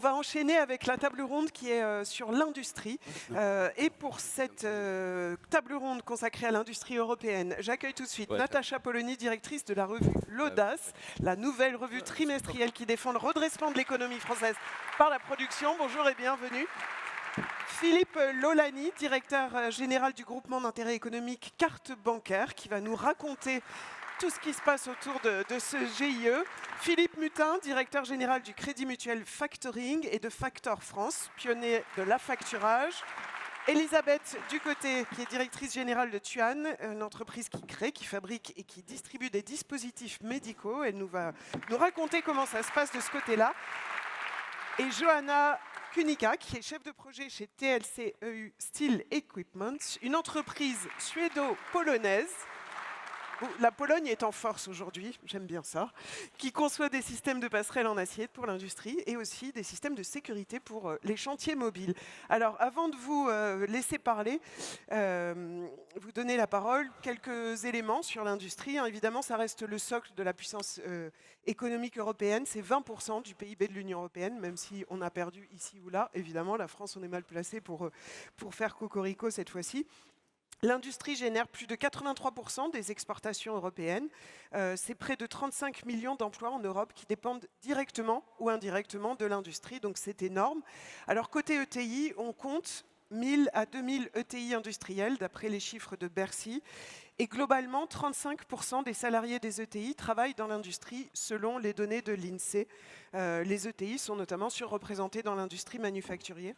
va enchaîner avec la table ronde qui est sur l'industrie. Et pour cette table ronde consacrée à l'industrie européenne, j'accueille tout de suite Natacha Polony, directrice de la revue L'Audace, la nouvelle revue trimestrielle qui défend le redressement de l'économie française par la production. Bonjour et bienvenue. Philippe Lolani, directeur général du groupement d'intérêt économique Carte Bancaire, qui va nous raconter tout ce qui se passe autour de ce GIE. Philippe Mutin, directeur général du Crédit Mutuel Factoring et de Factor France, pionnier de l'affacturage. Elisabeth Ducoté, qui est directrice générale de Tuan, une entreprise qui crée, qui fabrique et qui distribue des dispositifs médicaux. Elle va nous raconter comment ça se passe de ce côté-là. Et Johanna Kunika, qui est chef de projet chez TLC-EU Steel Equipment, une entreprise suédo-polonaise. La Pologne est en force aujourd'hui, j'aime bien ça, qui conçoit des systèmes de passerelles en acier pour l'industrie et aussi des systèmes de sécurité pour les chantiers mobiles. Alors, avant de vous laisser parler, vous donner la parole, quelques éléments sur l'industrie. Évidemment, ça reste le socle de la puissance économique européenne. C'est 20% du PIB de l'Union européenne, même si on a perdu ici ou là. Évidemment, la France, on est mal placé pour faire cocorico cette fois-ci. L'industrie génère plus de 83% des exportations européennes. C'est près de 35 millions d'emplois en Europe qui dépendent directement ou indirectement de l'industrie, donc c'est énorme. Alors côté ETI, on compte 1000 à 2000 ETI industriels, d'après les chiffres de Bercy. Et globalement, 35% des salariés des ETI travaillent dans l'industrie, selon les données de l'INSEE. Les ETI sont notamment surreprésentés dans l'industrie manufacturière.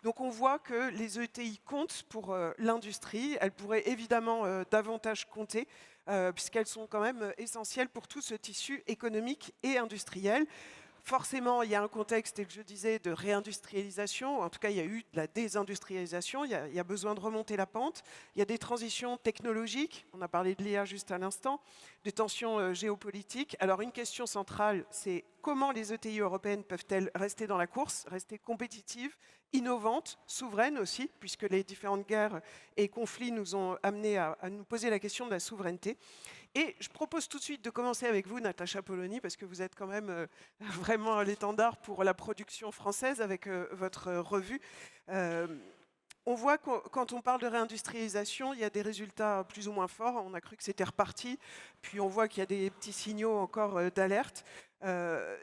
Donc on voit que les ETI comptent pour l'industrie. Elles pourraient évidemment davantage compter, puisqu'elles sont quand même essentielles pour tout ce tissu économique et industriel. Forcément, il y a un contexte, et que je disais, de réindustrialisation. En tout cas, il y a eu de la désindustrialisation. Il y a besoin de remonter la pente. Il y a des transitions technologiques. On a parlé de l'IA juste à l'instant. Des tensions géopolitiques. Alors, une question centrale, c'est comment les ETI européennes peuvent-elles rester dans la course, rester compétitives, innovantes, souveraines aussi, puisque les différentes guerres et conflits nous ont amenés à nous poser la question de la souveraineté. Et je propose tout de suite de commencer avec vous, Natacha Polony, parce que vous êtes quand même vraiment l'étendard pour la production française avec votre revue. On voit que quand on parle de réindustrialisation, il y a des résultats plus ou moins forts. On a cru que c'était reparti, puis on voit qu'il y a des petits signaux encore d'alerte.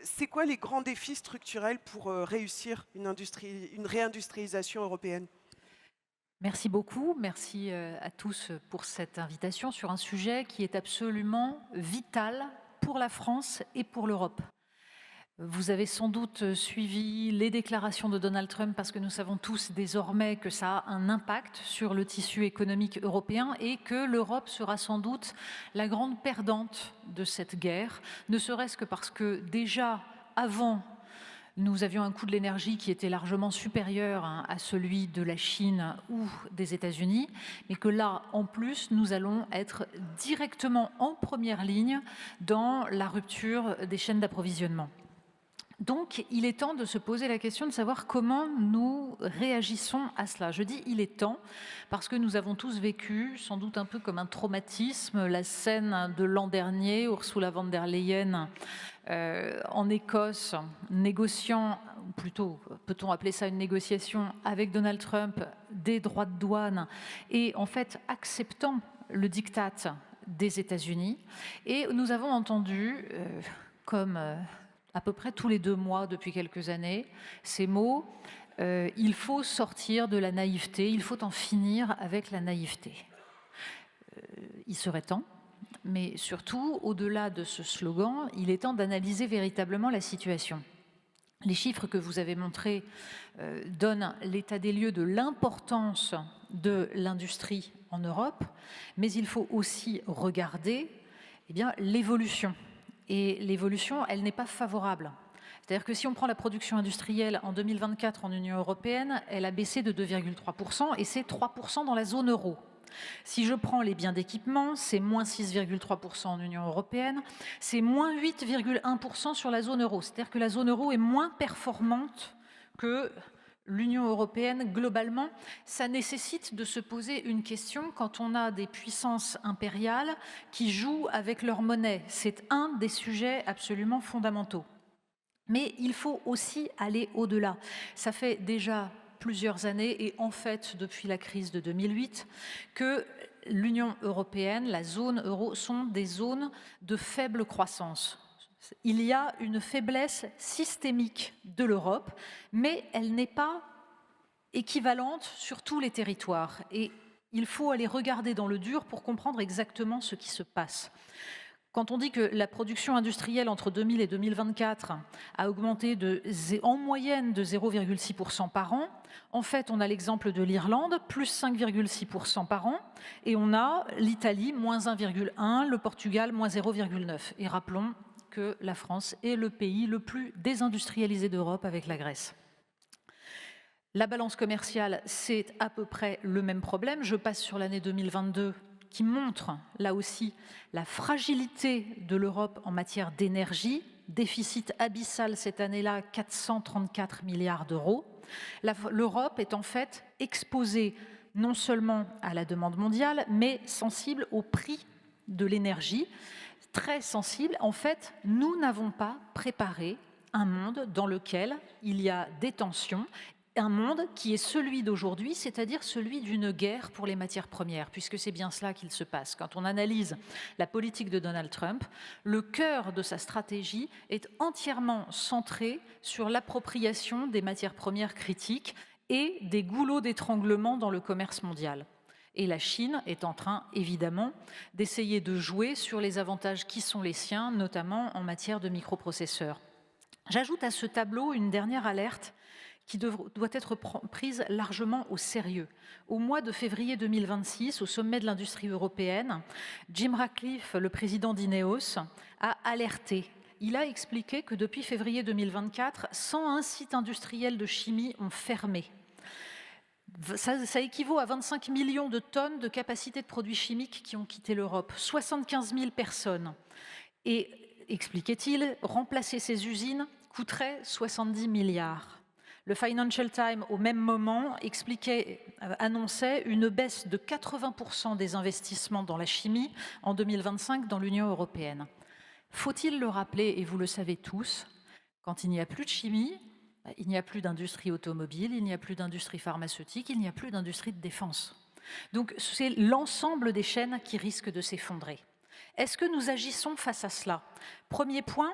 C'est quoi les grands défis structurels pour réussir une réindustrialisation européenne ? Merci beaucoup, merci à tous pour cette invitation sur un sujet qui est absolument vital pour la France et pour l'Europe. Vous avez sans doute suivi les déclarations de Donald Trump parce que nous savons tous désormais que ça a un impact sur le tissu économique européen et que l'Europe sera sans doute la grande perdante de cette guerre, ne serait-ce que parce que déjà avant, nous avions un coût de l'énergie qui était largement supérieur à celui de la Chine ou des États-Unis, mais que là, en plus, nous allons être directement en première ligne dans la rupture des chaînes d'approvisionnement. Donc, il est temps de se poser la question de savoir comment nous réagissons à cela. Je dis « il est temps » parce que nous avons tous vécu, sans doute un peu comme un traumatisme, la scène de l'an dernier, Ursula von der Leyen en Écosse, négociant, ou plutôt peut-on appeler ça une négociation avec Donald Trump, des droits de douane et en fait acceptant le diktat des États-Unis. Et nous avons entendu, comme à peu près tous les 2 mois depuis quelques années, ces mots « il faut sortir de la naïveté, il faut en finir avec la naïveté ». Il serait temps. Mais surtout, au-delà de ce slogan, il est temps d'analyser véritablement la situation. Les chiffres que vous avez montrés donnent l'état des lieux de l'importance de l'industrie en Europe, mais il faut aussi regarder l'évolution. Et l'évolution, elle n'est pas favorable. C'est-à-dire que si on prend la production industrielle en 2024 en Union européenne, elle a baissé de 2,3% et c'est 3% dans la zone euro. Si je prends les biens d'équipement, c'est moins 6,3% en Union européenne, c'est moins 8,1% sur la zone euro. C'est-à-dire que la zone euro est moins performante que l'Union européenne globalement. Ça nécessite de se poser une question quand on a des puissances impériales qui jouent avec leur monnaie. C'est un des sujets absolument fondamentaux. Mais il faut aussi aller au-delà. Ça fait déjà plusieurs années, et en fait depuis la crise de 2008, que l'Union européenne, la zone euro, sont des zones de faible croissance. Il y a une faiblesse systémique de l'Europe, mais elle n'est pas équivalente sur tous les territoires. Et il faut aller regarder dans le dur pour comprendre exactement ce qui se passe. Quand on dit que la production industrielle entre 2000 et 2024 a augmenté en moyenne de 0,6% par an, en fait, on a l'exemple de l'Irlande, plus 5,6% par an, et on a l'Italie, moins 1,1%, le Portugal, moins 0,9%. Et rappelons que la France est le pays le plus désindustrialisé d'Europe avec la Grèce. La balance commerciale, c'est à peu près le même problème. Je passe sur l'année 2022, qui montre, là aussi, la fragilité de l'Europe en matière d'énergie. Déficit abyssal cette année-là, 434 milliards d'euros. L'Europe est en fait exposée non seulement à la demande mondiale, mais sensible au prix de l'énergie. Très sensible. En fait, nous n'avons pas préparé un monde dans lequel il y a des tensions, un monde qui est celui d'aujourd'hui, c'est-à-dire celui d'une guerre pour les matières premières, puisque c'est bien cela qu'il se passe. Quand on analyse la politique de Donald Trump, le cœur de sa stratégie est entièrement centré sur l'appropriation des matières premières critiques et des goulots d'étranglement dans le commerce mondial. Et la Chine est en train, évidemment, d'essayer de jouer sur les avantages qui sont les siens, notamment en matière de microprocesseurs. J'ajoute à ce tableau une dernière alerte qui doit être prise largement au sérieux. Au mois de février 2026, au sommet de l'industrie européenne, Jim Ratcliffe, le président d'INEOS, a alerté. Il a expliqué que depuis février 2024, 101 sites industriels de chimie ont fermé. Ça équivaut à 25 millions de tonnes de capacité de produits chimiques qui ont quitté l'Europe, 75 000 personnes. Et, expliquait-il, remplacer ces usines coûterait 70 milliards. Le Financial Times, au même moment, annonçait une baisse de 80% des investissements dans la chimie en 2025 dans l'Union européenne. Faut-il le rappeler, et vous le savez tous, quand il n'y a plus de chimie, il n'y a plus d'industrie automobile, il n'y a plus d'industrie pharmaceutique, il n'y a plus d'industrie de défense. Donc c'est l'ensemble des chaînes qui risquent de s'effondrer. Est-ce que nous agissons face à cela? Premier point,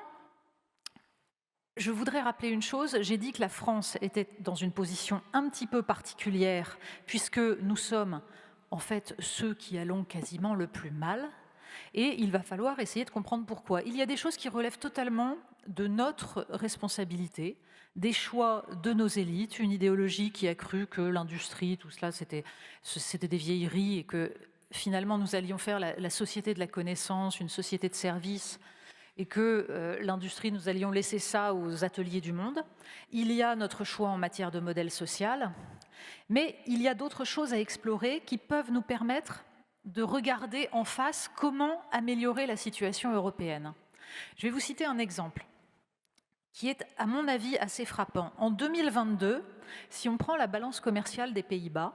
je voudrais rappeler une chose, j'ai dit que la France était dans une position un petit peu particulière puisque nous sommes en fait ceux qui allons quasiment le plus mal et il va falloir essayer de comprendre pourquoi. Il y a des choses qui relèvent totalement de notre responsabilité, des choix de nos élites, une idéologie qui a cru que l'industrie, tout cela c'était des vieilleries et que finalement nous allions faire la société de la connaissance, une société de services, et que l'industrie, nous allions laisser ça aux ateliers du monde. Il y a notre choix en matière de modèle social, mais il y a d'autres choses à explorer qui peuvent nous permettre de regarder en face comment améliorer la situation européenne. Je vais vous citer un exemple qui est, à mon avis, assez frappant. En 2022, si on prend la balance commerciale des Pays-Bas,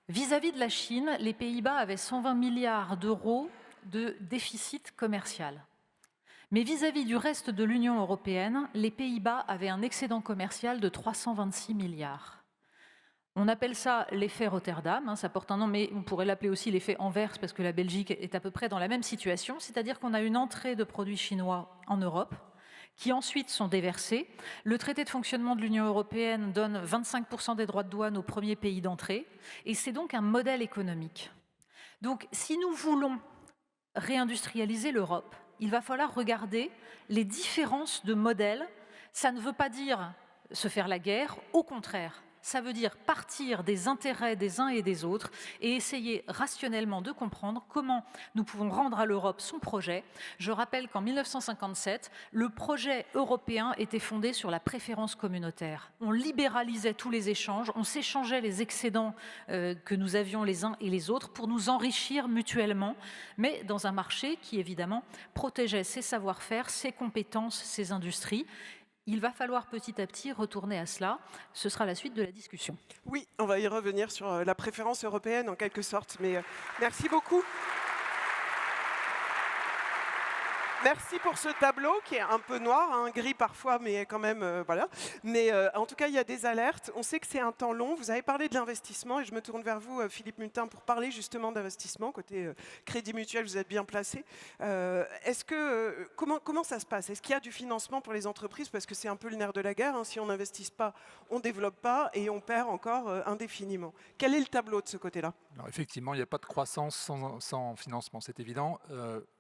vis-à-vis de la Chine, les Pays-Bas avaient 120 milliards d'euros de déficit commercial. Mais vis-à-vis du reste de l'Union européenne, les Pays-Bas avaient un excédent commercial de 326 milliards. On appelle ça l'effet Rotterdam, ça porte un nom, mais on pourrait l'appeler aussi l'effet Anvers, parce que la Belgique est à peu près dans la même situation, c'est-à-dire qu'on a une entrée de produits chinois en Europe, qui ensuite sont déversés. Le traité de fonctionnement de l'Union européenne donne 25% des droits de douane aux premiers pays d'entrée, et c'est donc un modèle économique. Donc si nous voulons réindustrialiser l'Europe, il va falloir regarder les différences de modèles. Ça ne veut pas dire se faire la guerre, au contraire. Ça veut dire partir des intérêts des uns et des autres et essayer rationnellement de comprendre comment nous pouvons rendre à l'Europe son projet. Je rappelle qu'en 1957, le projet européen était fondé sur la préférence communautaire. On libéralisait tous les échanges, on s'échangeait les excédents que nous avions les uns et les autres pour nous enrichir mutuellement, mais dans un marché qui, évidemment, protégeait ses savoir-faire, ses compétences, ses industries. Il va falloir petit à petit retourner à cela. Ce sera la suite de la discussion. Oui, on va y revenir sur la préférence européenne en quelque sorte, mais merci beaucoup. Merci pour ce tableau qui est un peu noir, hein, gris parfois, mais quand même, voilà. Mais en tout cas, il y a des alertes. On sait que c'est un temps long. Vous avez parlé de l'investissement et je me tourne vers vous, Philippe Mutin, pour parler justement d'investissement. Côté Crédit Mutuel, vous êtes bien placé. Comment ça se passe? Est-ce qu'il y a du financement pour les entreprises? Parce que c'est un peu le nerf de la guerre. Hein. Si on n'investit pas, on ne développe pas et on perd encore indéfiniment. Quel est le tableau de ce côté-là? Alors effectivement, il n'y a pas de croissance sans financement, c'est évident.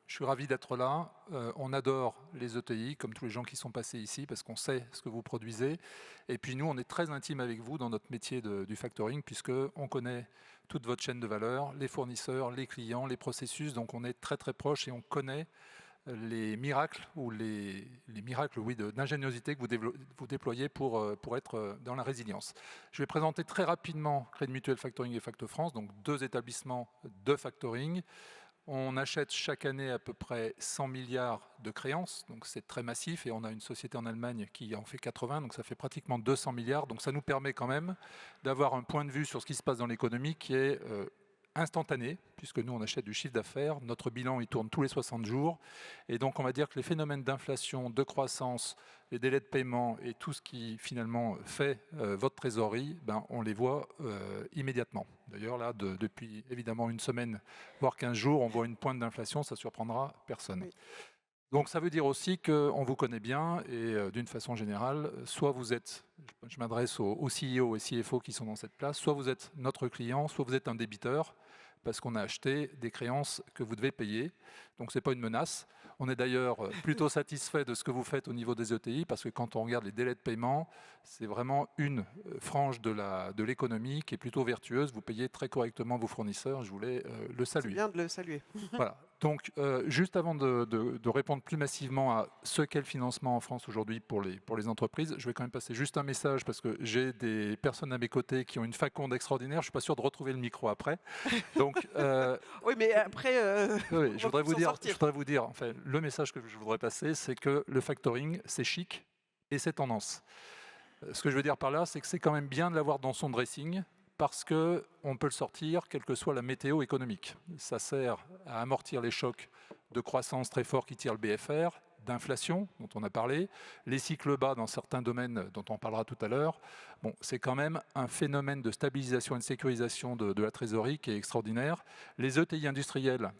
Je suis ravi d'être là. On adore les ETI, comme tous les gens qui sont passés ici, parce qu'on sait ce que vous produisez. Et puis nous, on est très intime avec vous dans notre métier du factoring, puisqu'on connaît toute votre chaîne de valeur, les fournisseurs, les clients, les processus. Donc on est très très proche et on connaît les miracles ou les miracles d'ingéniosité que vous déployez pour être dans la résilience. Je vais présenter très rapidement Crédit Mutuel Factoring et Facto France, donc 2 établissements de factoring. On achète chaque année à peu près 100 milliards de créances, donc c'est très massif, et on a une société en Allemagne qui en fait 80, donc ça fait pratiquement 200 milliards. Donc ça nous permet quand même d'avoir un point de vue sur ce qui se passe dans l'économie qui est instantané, puisque nous on achète du chiffre d'affaires, notre bilan il tourne tous les 60 jours, et donc on va dire que les phénomènes d'inflation, de croissance, les délais de paiement et tout ce qui finalement fait votre trésorerie, on les voit immédiatement. D'ailleurs là, depuis évidemment une semaine, voire 15 jours, on voit une pointe d'inflation, ça ne surprendra personne. Oui. Donc ça veut dire aussi qu'on vous connaît bien et d'une façon générale, soit vous êtes, je m'adresse aux CEO et CFO qui sont dans cette place, soit vous êtes notre client, soit vous êtes un débiteur, parce qu'on a acheté des créances que vous devez payer. Donc ce n'est pas une menace. On est d'ailleurs plutôt satisfait de ce que vous faites au niveau des ETI, parce que quand on regarde les délais de paiement, c'est vraiment une frange de l'économie qui est plutôt vertueuse. Vous payez très correctement vos fournisseurs, je voulais le saluer. C'est bien de le saluer. Voilà. Donc, juste avant de répondre plus massivement à ce qu'est le financement en France aujourd'hui pour les entreprises, je vais quand même passer juste un message parce que j'ai des personnes à mes côtés qui ont une faconde extraordinaire. Je ne suis pas sûr de retrouver le micro après. Donc, oui, mais après, oui, je voudrais vous dire, enfin, le message que je voudrais passer, c'est que le factoring, c'est chic et c'est tendance. Ce que je veux dire par là, c'est que c'est quand même bien de l'avoir dans son dressing, parce qu'on peut le sortir, quelle que soit la météo économique. Ça sert à amortir les chocs de croissance très forts qui tirent le BFR, d'inflation, dont on a parlé, les cycles bas dans certains domaines dont on parlera tout à l'heure. Bon, c'est quand même un phénomène de stabilisation et de sécurisation de la trésorerie qui est extraordinaire. Les ETI industriels,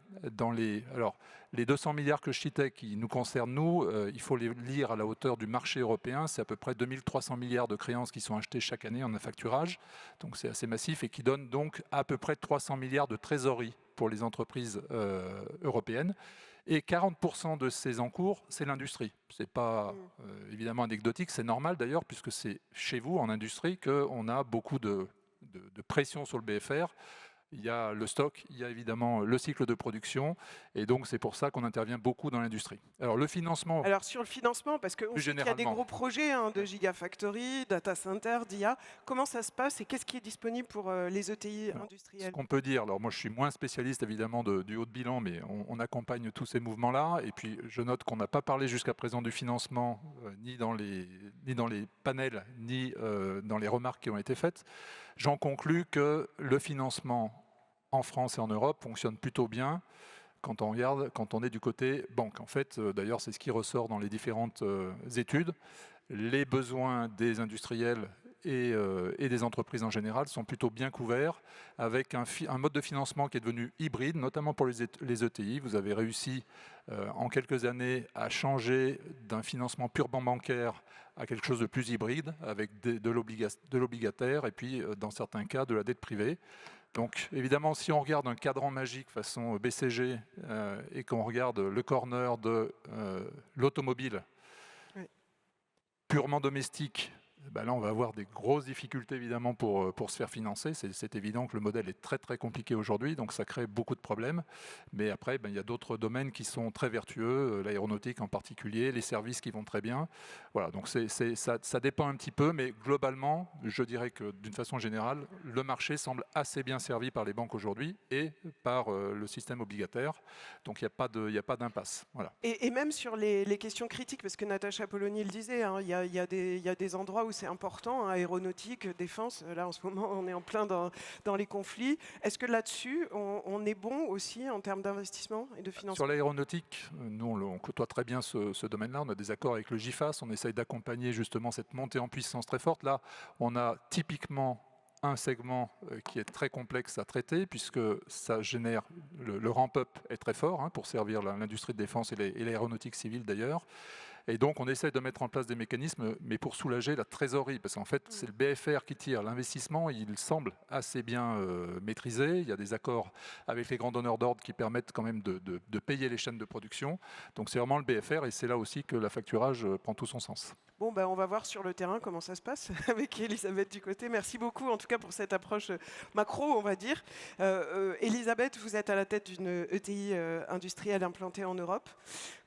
les 200 milliards que je citais qui nous concernent, nous, il faut les lire à la hauteur du marché européen. C'est à peu près 2300 milliards de créances qui sont achetées chaque année en affacturage. Donc c'est assez massif et qui donne donc à peu près 300 milliards de trésorerie pour les entreprises européennes. Et 40% de ces encours, c'est l'industrie. Ce n'est pas évidemment anecdotique, c'est normal d'ailleurs, puisque c'est chez vous, en industrie, qu'on a beaucoup de pression sur le BFR. Il y a le stock, il y a évidemment le cycle de production, et donc c'est pour ça qu'on intervient beaucoup dans l'industrie. Alors le financement... Alors sur le financement, parce qu'on sait qu'il y a des gros projets de Gigafactory, Data Center, d'IA, comment ça se passe et qu'est-ce qui est disponible pour les ETI industriels? Ce qu'on peut dire, alors moi je suis moins spécialiste évidemment du haut de bilan, mais on accompagne tous ces mouvements-là, et puis je note qu'on n'a pas parlé jusqu'à présent du financement, ni dans les panels, ni dans les remarques qui ont été faites. J'en conclus que le financement en France et en Europe fonctionne plutôt bien quand on est du côté banque. En fait, d'ailleurs, c'est ce qui ressort dans les différentes études. Les besoins des industriels et des entreprises en général sont plutôt bien couverts, avec un mode de financement qui est devenu hybride, notamment pour les ETI. Vous avez réussi en quelques années à changer d'un financement purement bancaire à quelque chose de plus hybride, avec de l'obligataire et puis, dans certains cas, de la dette privée. Donc évidemment, si on regarde un cadran magique façon BCG et qu'on regarde le corner de l'automobile purement domestique, là on va avoir des grosses difficultés évidemment pour se faire financer. C'est évident que le modèle est très très compliqué aujourd'hui, donc ça crée beaucoup de problèmes. Mais après, il y a d'autres domaines qui sont très vertueux, l'aéronautique en particulier, les services qui vont très bien. Voilà, donc ça dépend un petit peu, mais globalement, je dirais que d'une façon générale, le marché semble assez bien servi par les banques aujourd'hui et par le système obligataire. Donc il n'y a pas d'impasse. Voilà. Et même sur les questions critiques, parce que Natacha Polony le disait, il y a des endroits où c'est important, hein, aéronautique, défense. Là, en ce moment, on est en plein dans les conflits. Est-ce que là-dessus, on est bon aussi en termes d'investissement et de financement? Sur l'aéronautique, nous, on côtoie très bien ce domaine-là. On a des accords avec le GIFAS. On essaye d'accompagner justement cette montée en puissance très forte. Là, on a typiquement un segment qui est très complexe à traiter, puisque ça génère, le ramp-up est très fort, hein, pour servir l'industrie de défense et l'aéronautique civile d'ailleurs. Et donc, on essaie de mettre en place des mécanismes, mais pour soulager la trésorerie, parce qu'en fait, c'est le BFR qui tire. L'investissement, il semble assez bien maîtrisé. Il y a des accords avec les grands donneurs d'ordre qui permettent quand même de payer les chaînes de production. Donc, c'est vraiment le BFR, et c'est là aussi que l'affacturage prend tout son sens. Bon, ben, on va voir sur le terrain comment ça se passe avec Elisabeth Ducoté. Merci beaucoup, en tout cas, pour cette approche macro, on va dire. Elisabeth, vous êtes à la tête d'une ETI industrielle implantée en Europe.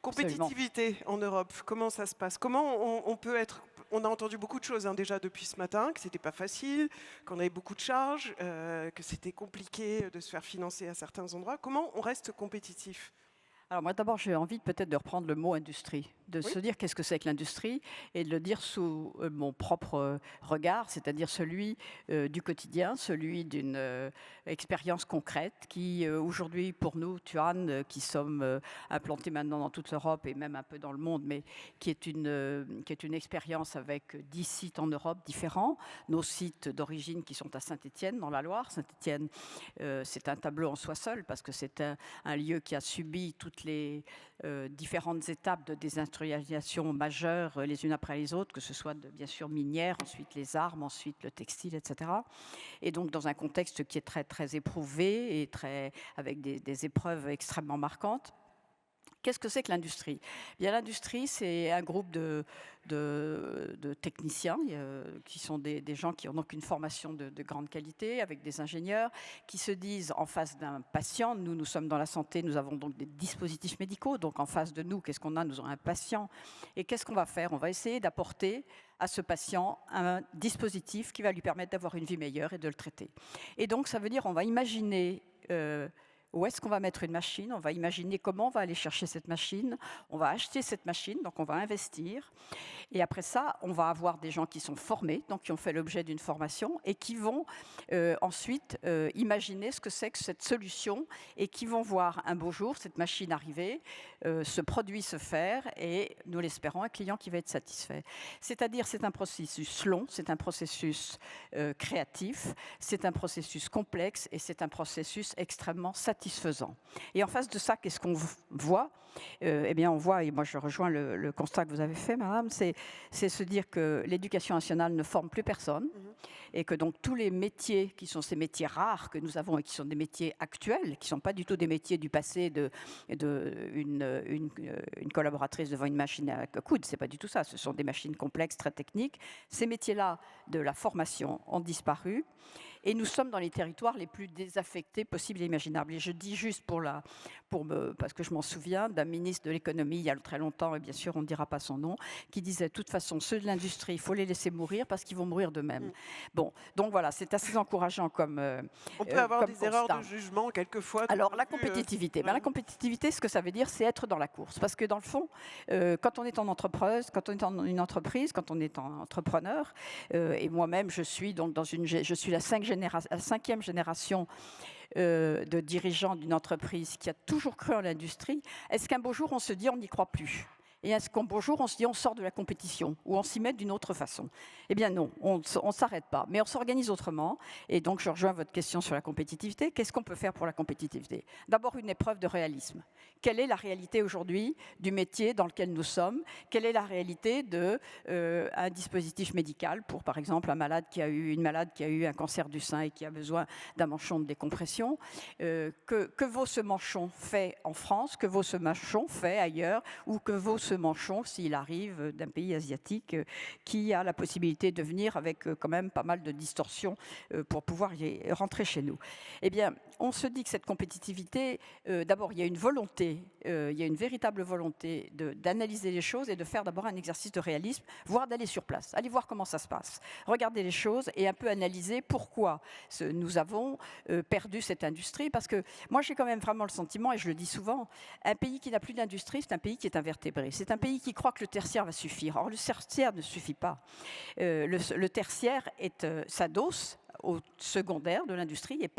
Compétitivité en Europe, comment ça se passe? Comment on peut être... On a entendu beaucoup de choses, hein, déjà depuis ce matin, que c'était pas facile, qu'on avait beaucoup de charges, que c'était compliqué de se faire financer à certains endroits. Comment on reste compétitif? Alors moi d'abord j'ai envie peut-être de reprendre le mot industrie, de se dire qu'est-ce que c'est que l'industrie et de le dire sous mon propre regard, c'est-à-dire celui du quotidien, celui d'une expérience concrète qui aujourd'hui pour nous, Tuan, qui sommes implantés maintenant dans toute l'Europe et même un peu dans le monde, mais qui est une expérience avec 10 sites en Europe différents, nos sites d'origine qui sont à Saint-Étienne dans la Loire. Saint-Étienne, c'est un tableau en soi seul parce que c'est un lieu qui a subi toutes les différentes étapes de désindustrialisation majeures les unes après les autres, que ce soit bien sûr minière, ensuite les armes, ensuite le textile, etc. Et donc dans un contexte qui est très, très éprouvé et avec des épreuves extrêmement marquantes. Qu'est-ce que c'est que l'industrie? Bien, l'industrie, c'est un groupe de techniciens qui sont des gens qui ont donc une formation de grande qualité, avec des ingénieurs, qui se disent en face d'un patient, nous sommes dans la santé, nous avons donc des dispositifs médicaux, donc en face de nous, qu'est-ce qu'on a? Nous avons un patient. Et qu'est-ce qu'on va faire? On va essayer d'apporter à ce patient un dispositif qui va lui permettre d'avoir une vie meilleure et de le traiter. Et donc, ça veut dire on va imaginer... où est-ce qu'on va mettre une machine? On va imaginer comment on va aller chercher cette machine. On va acheter cette machine, donc on va investir. Et après ça, on va avoir des gens qui sont formés, donc qui ont fait l'objet d'une formation et qui vont ensuite imaginer ce que c'est que cette solution et qui vont voir un beau jour cette machine arriver, ce produit se faire et, nous l'espérons, un client qui va être satisfait. C'est-à-dire, c'est un processus long, c'est un processus créatif, c'est un processus complexe et c'est un processus extrêmement satisfaisant. Et en face de ça, qu'est-ce qu'on voit? Eh bien, on voit, et moi je rejoins le constat que vous avez fait, madame, c'est se dire que l'éducation nationale ne forme plus personne et que donc tous les métiers qui sont ces métiers rares que nous avons et qui sont des métiers actuels, qui ne sont pas du tout des métiers du passé une collaboratrice devant une machine à coudre, c'est pas du tout ça, ce sont des machines complexes, très techniques. Ces métiers-là de la formation ont disparu. Et nous sommes dans les territoires les plus désaffectés possibles et imaginables. Et je dis juste parce que je m'en souviens d'un ministre de l'économie il y a très longtemps, et bien sûr on ne dira pas son nom, qui disait de toute façon ceux de l'industrie, il faut les laisser mourir parce qu'ils vont mourir d'eux-mêmes. Bon, donc voilà, c'est assez encourageant comme on peut avoir des erreurs de jugement quelquefois. Alors la compétitivité, la compétitivité, ce que ça veut dire, c'est être dans la course. Parce que dans le fond, quand on est en entreprise, quand on est en une entreprise, quand on est en entrepreneur, et moi-même je suis donc je suis la 5e génération de dirigeants d'une entreprise qui a toujours cru en l'industrie. Est-ce qu'un beau jour on se dit on n'y croit plus? Et est-ce qu'un beau jour on se dit on sort de la compétition ou on s'y met d'une autre façon? Eh bien non, on ne s'arrête pas, mais on s'organise autrement. Et donc je rejoins votre question sur la compétitivité. Qu'est-ce qu'on peut faire pour la compétitivité? D'abord une épreuve de réalisme. Quelle est la réalité aujourd'hui du métier dans lequel nous sommes? Quelle est la réalité d'un dispositif médical pour, par exemple, une malade qui a eu un cancer du sein et qui a besoin d'un manchon de décompression? Que vaut ce manchon fait en France? Que vaut ce manchon fait ailleurs? Ou que vaut ce manchon s'il arrive d'un pays asiatique qui a la possibilité de venir avec quand même pas mal de distorsions pour pouvoir y rentrer chez nous? Eh bien, on se dit que cette compétitivité, d'abord, il y a une volonté, il y a une véritable volonté d'analyser les choses et de faire d'abord un exercice de réalisme, voire d'aller sur place, aller voir comment ça se passe, regarder les choses et un peu analyser pourquoi nous avons perdu cette industrie. Parce que moi, j'ai quand même vraiment le sentiment, et je le dis souvent, un pays qui n'a plus d'industrie, c'est un pays qui est invertébré. c'est un pays qui croit que le tertiaire va suffire. Or, le tertiaire ne suffit pas. Le tertiaire s'adosse au secondaire de l'industrie et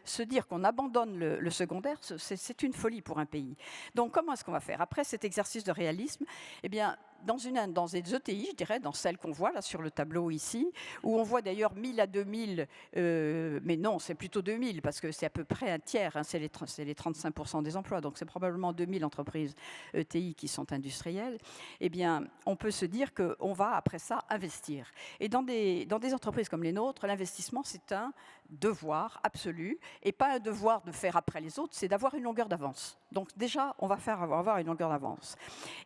se dire qu'on abandonne le secondaire, c'est une folie pour un pays. Donc comment est-ce qu'on va faire? Après cet exercice de réalisme, eh bien, dans des ETI, je dirais, dans celles qu'on voit là sur le tableau ici, où on voit d'ailleurs 1000 à 2000, mais non, c'est plutôt 2000, parce que c'est à peu près un tiers, hein, c'est les 35% des emplois, donc c'est probablement 2000 entreprises ETI qui sont industrielles, eh bien, on peut se dire qu'on va, après ça, investir. Et dans des entreprises comme les nôtres, l'investissement, c'est un devoir absolu, et pas un devoir de faire après les autres, c'est d'avoir une longueur d'avance. Donc déjà, on va avoir une longueur d'avance.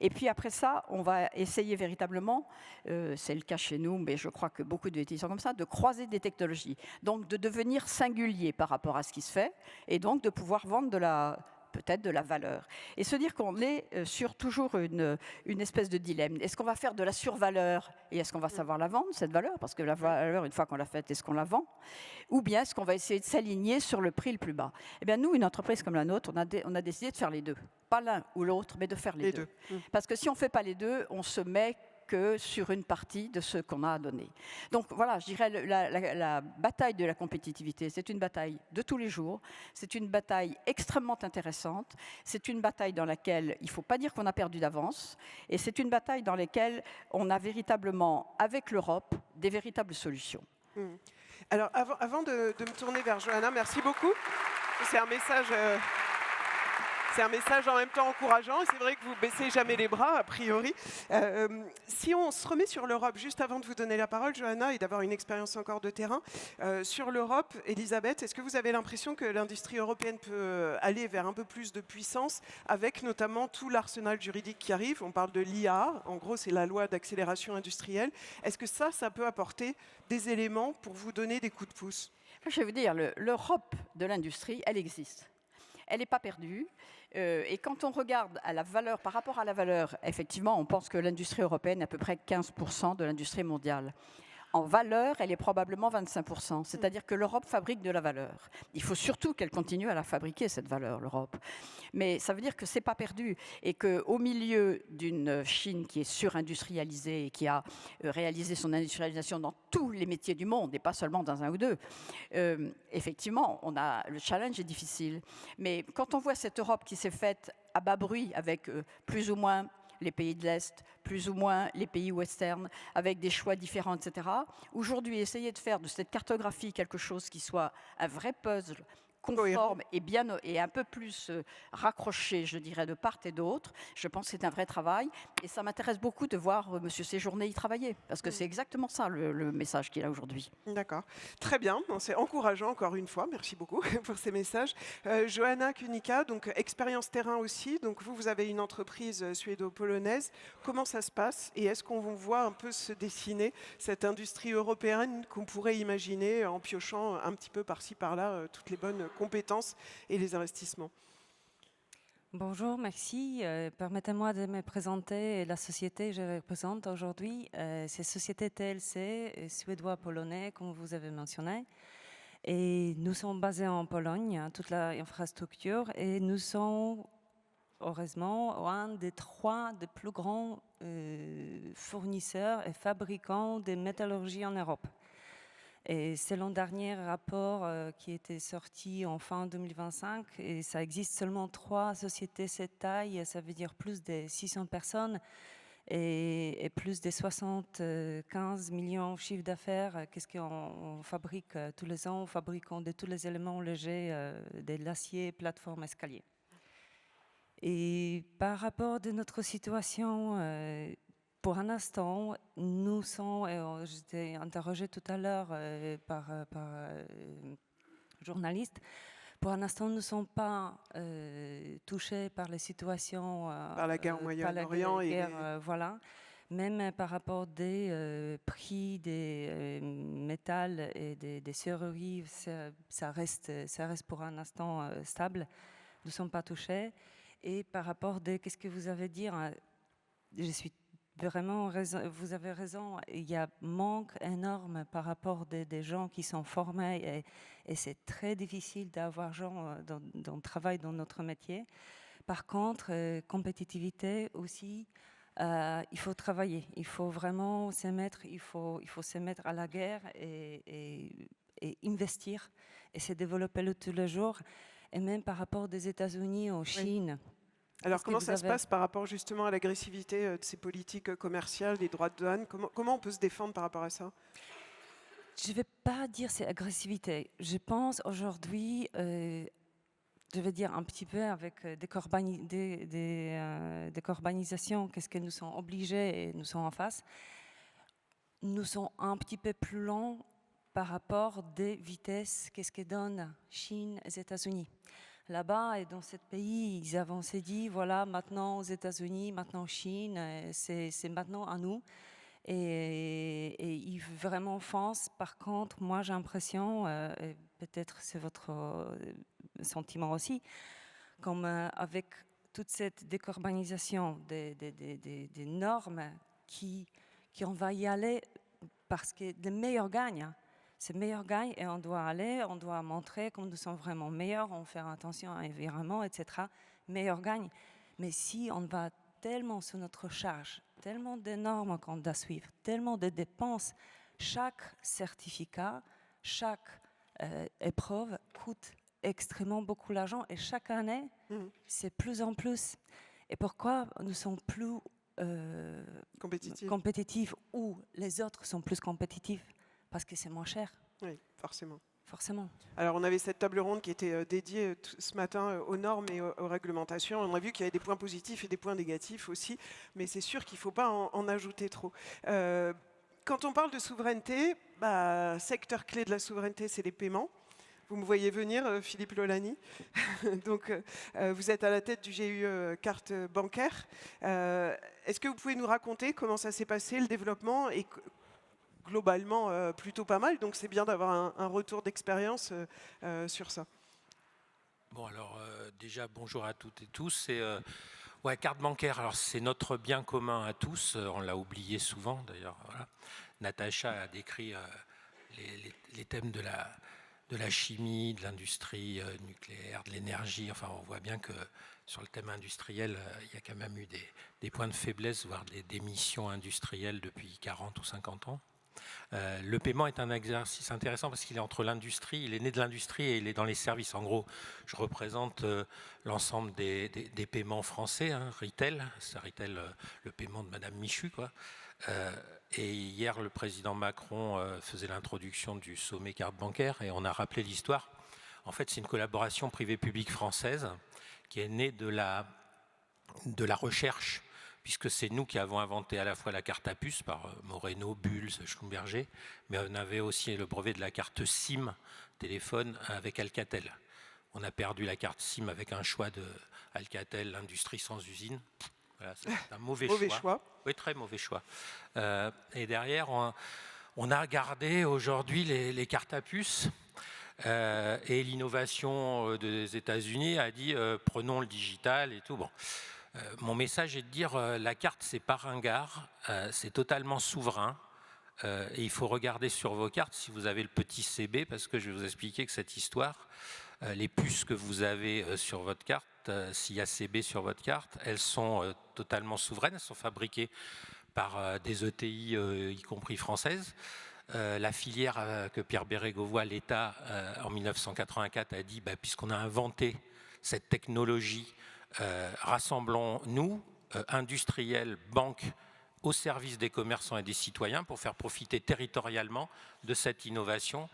Et puis après ça, on va essayer véritablement, c'est le cas chez nous, mais je crois que beaucoup de VTI sont comme ça, de croiser des technologies. Donc de devenir singulier par rapport à ce qui se fait, et donc de pouvoir vendre peut-être de la valeur. Et se dire qu'on est sur toujours une espèce de dilemme. Est-ce qu'on va faire de la survaleur et est-ce qu'on va savoir la vendre, cette valeur? Parce que la valeur, une fois qu'on l'a faite, est-ce qu'on la vend? Ou bien est-ce qu'on va essayer de s'aligner sur le prix le plus bas? Eh bien, nous, une entreprise comme la nôtre, on a décidé de faire les deux. Pas l'un ou l'autre, mais de faire les deux. Parce que si on ne fait pas les deux, on se met que sur une partie de ce qu'on a à donner. Donc voilà, je dirais la bataille de la compétitivité, c'est une bataille de tous les jours, c'est une bataille extrêmement intéressante, c'est une bataille dans laquelle il ne faut pas dire qu'on a perdu d'avance, et c'est une bataille dans laquelle on a véritablement, avec l'Europe, des véritables solutions. Alors avant de me tourner vers Johanna, merci beaucoup. C'est un message... C'est un message en même temps encourageant, et c'est vrai que vous baissez jamais les bras, a priori. Si on se remet sur l'Europe, juste avant de vous donner la parole, Johanna, et d'avoir une expérience encore de terrain, sur l'Europe, Elisabeth, est-ce que vous avez l'impression que l'industrie européenne peut aller vers un peu plus de puissance, avec notamment tout l'arsenal juridique qui arrive? On parle de l'IA, en gros c'est la loi d'accélération industrielle. Est-ce que ça peut apporter des éléments pour vous donner des coups de pouce? Je vais vous dire, l'Europe de l'industrie, elle existe. Elle n'est pas perdue. Et quand on regarde à la valeur, par rapport à la valeur, effectivement, on pense que l'industrie européenne est à peu près 15% de l'industrie mondiale. En valeur, elle est probablement 25%. C'est-à-dire que l'Europe fabrique de la valeur. Il faut surtout qu'elle continue à la fabriquer, cette valeur, l'Europe. Mais ça veut dire que ce n'est pas perdu. Et qu'au milieu d'une Chine qui est surindustrialisée et qui a réalisé son industrialisation dans tous les métiers du monde, et pas seulement dans un ou deux, effectivement, le challenge est difficile. Mais quand on voit cette Europe qui s'est faite à bas bruit, avec plus ou moins les pays de l'Est, plus ou moins les pays western, avec des choix différents, etc. Aujourd'hui, essayer de faire de cette cartographie quelque chose qui soit un vrai puzzle conforme et un peu plus raccroché, je dirais, de part et d'autre. Je pense que c'est un vrai travail. Et ça m'intéresse beaucoup de voir M. Séjourné y travailler, parce que c'est exactement ça le message qu'il a aujourd'hui. D'accord. Très bien. C'est encourageant, encore une fois. Merci beaucoup pour ces messages. Johanna Kunika, donc expérience terrain aussi. Donc vous avez une entreprise suédo-polonaise. Comment ça se passe? Et est-ce qu'on voit un peu se dessiner cette industrie européenne qu'on pourrait imaginer en piochant un petit peu par-ci, par-là, toutes les bonnes compétences et les investissements? Bonjour, merci. Permettez-moi de me présenter la société que je représente aujourd'hui. C'est Société TLC, suédois-polonais, comme vous avez mentionné. Et nous sommes basés en Pologne, toute l'infrastructure, et nous sommes, heureusement, un des 3 des plus grands fournisseurs et fabricants de métallurgie en Europe. Et selon le dernier rapport qui était sorti en fin 2025, et ça existe seulement 3 sociétés de cette taille, ça veut dire plus de 600 personnes et plus de 75 millions de chiffres d'affaires. Qu'est-ce qu'on fabrique tous les ans? Fabriquons de tous les éléments légers, de l'acier, plateforme, escalier. Et par rapport de notre situation, pour un instant, nous sommes, j'étais interrogée tout à l'heure par journaliste, pour un instant, nous ne sommes pas touchés par les situations, par la guerre au Moyen-Orient. Voilà. Même par rapport des prix des métals et des serrureries, ça reste pour un instant stable. Nous ne sommes pas touchés. Et par rapport de, qu'est-ce que vous avez dit, je suis vraiment raison, vous avez raison, il y a un manque énorme par rapport des gens qui sont formés et c'est très difficile d'avoir gens dans travail dans notre métier. Par contre, compétitivité aussi, il faut travailler, il faut vraiment se mettre, il faut se mettre à la guerre et investir et se développer tous les jours. Et même par rapport des États-Unis aux Chine. Alors, comment ça se passe par rapport justement à l'agressivité de ces politiques commerciales, des droits de douane? Comment on peut se défendre par rapport à ça? Je ne vais pas dire c'est agressivité. Je pense aujourd'hui, je vais dire un petit peu avec des corbanisations, qu'est-ce que nous sommes obligés et nous sommes en face. Nous sommes un petit peu plus lents par rapport des vitesses, qu'est-ce que donnent Chine et les États-Unis. Là-bas et dans ce pays, ils avaient dit, voilà, maintenant aux États-Unis, maintenant Chine, c'est maintenant à nous. Et ils vraiment foncent. Par contre, moi j'ai l'impression, et peut-être c'est votre sentiment aussi, comme avec toute cette décarbonisation des normes on va y aller parce que les meilleurs gagnent. C'est meilleur gagne et on doit aller, on doit montrer comme nous sommes vraiment meilleurs, on fait attention à l'environnement, etc. Meilleur gagne. Mais si on va tellement sur notre charge, tellement de normes qu'on doit suivre, tellement de dépenses, chaque certificat, chaque épreuve coûte extrêmement beaucoup d'argent et chaque année, c'est plus en plus. Et pourquoi nous sommes plus compétitifs ou les autres sont plus compétitifs? Parce que c'est moins cher. Oui, forcément. Forcément. Alors, on avait cette table ronde qui était dédiée ce matin aux normes et aux réglementations. On a vu qu'il y avait des points positifs et des points négatifs aussi, mais c'est sûr qu'il ne faut pas en ajouter trop. Quand on parle de souveraineté, secteur clé de la souveraineté, c'est les paiements. Vous me voyez venir, Philippe Lolani. Donc, vous êtes à la tête du GUE carte bancaire. Est-ce que vous pouvez nous raconter comment ça s'est passé, le développement et globalement plutôt pas mal, donc c'est bien d'avoir un retour d'expérience sur ça. Bon alors déjà bonjour à toutes et tous. Carte bancaire, alors c'est notre bien commun à tous, on l'a oublié souvent d'ailleurs. Voilà. Natacha a décrit les thèmes de la chimie, de l'industrie nucléaire, de l'énergie. Enfin, on voit bien que sur le thème industriel, il y a quand même eu des points de faiblesse, voire des missions industrielles depuis 40 ou 50 ans. Le paiement est un exercice intéressant parce qu'il est entre l'industrie, il est né de l'industrie et il est dans les services. En gros, je représente l'ensemble des paiements français, retail, ça retail le paiement de Madame Michu, quoi. Et hier, le président Macron faisait l'introduction du sommet carte bancaire et on a rappelé l'histoire. En fait, c'est une collaboration privée-publique française qui est née de la recherche, puisque c'est nous qui avons inventé à la fois la carte à puce par Moreno, Bulls, Schlumberger, mais on avait aussi le brevet de la carte SIM, téléphone, avec Alcatel. On a perdu la carte SIM avec un choix de Alcatel, l'industrie sans usine. Voilà, c'est un mauvais choix. Oui, très mauvais choix. Et derrière, on a gardé aujourd'hui les cartes à puce. Et l'innovation des États-Unis a dit prenons le digital et tout. Bon. Mon message est de dire la carte, c'est pas ringard, c'est totalement souverain. Et il faut regarder sur vos cartes si vous avez le petit CB, parce que je vais vous expliquer que cette histoire, les puces que vous avez sur votre carte, s'il y a CB sur votre carte, elles sont totalement souveraines, elles sont fabriquées par des ETI, y compris françaises. La filière que Pierre Bérégovoy, l'État, en 1984, a dit puisqu'on a inventé cette technologie, rassemblons-nous, industriels, banques, au service des commerçants et des citoyens pour faire profiter territorialement de cette innovation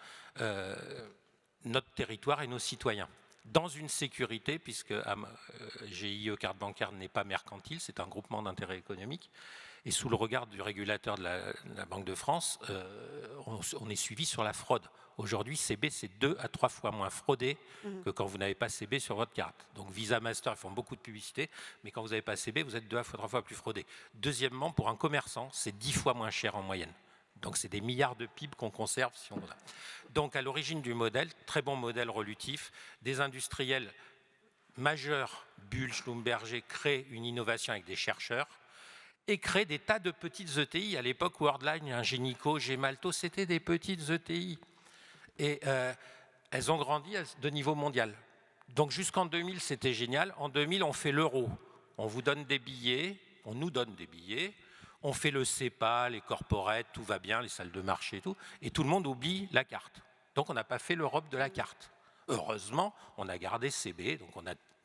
notre territoire et nos citoyens. Dans une sécurité, puisque GIE Carte Bancaire n'est pas mercantile, c'est un groupement d'intérêt économique, et sous le regard du régulateur de la Banque de France, on est suivi sur la fraude. Aujourd'hui, CB, c'est 2 à 3 fois moins fraudé que quand vous n'avez pas CB sur votre carte. Donc Visa, Master, ils font beaucoup de publicité, mais quand vous n'avez pas CB, vous êtes 2 à 3 fois plus fraudé. Deuxièmement, pour un commerçant, c'est 10 fois moins cher en moyenne. Donc c'est des milliards de PIB qu'on conserve si on a. Donc à l'origine du modèle, très bon modèle relutif, des industriels majeurs, Bull, Schlumberger, créent une innovation avec des chercheurs et créent des tas de petites ETI. À l'époque, Worldline, Ingenico, Gemalto, c'était des petites ETI. Et elles ont grandi de niveau mondial. Donc jusqu'en 2000, c'était génial. En 2000, on fait l'euro. On vous donne des billets, on nous donne des billets, on fait le CEPA, les corporates, tout va bien, les salles de marché et tout le monde oublie la carte. Donc on n'a pas fait l'Europe de la carte. Heureusement, on a gardé CB, donc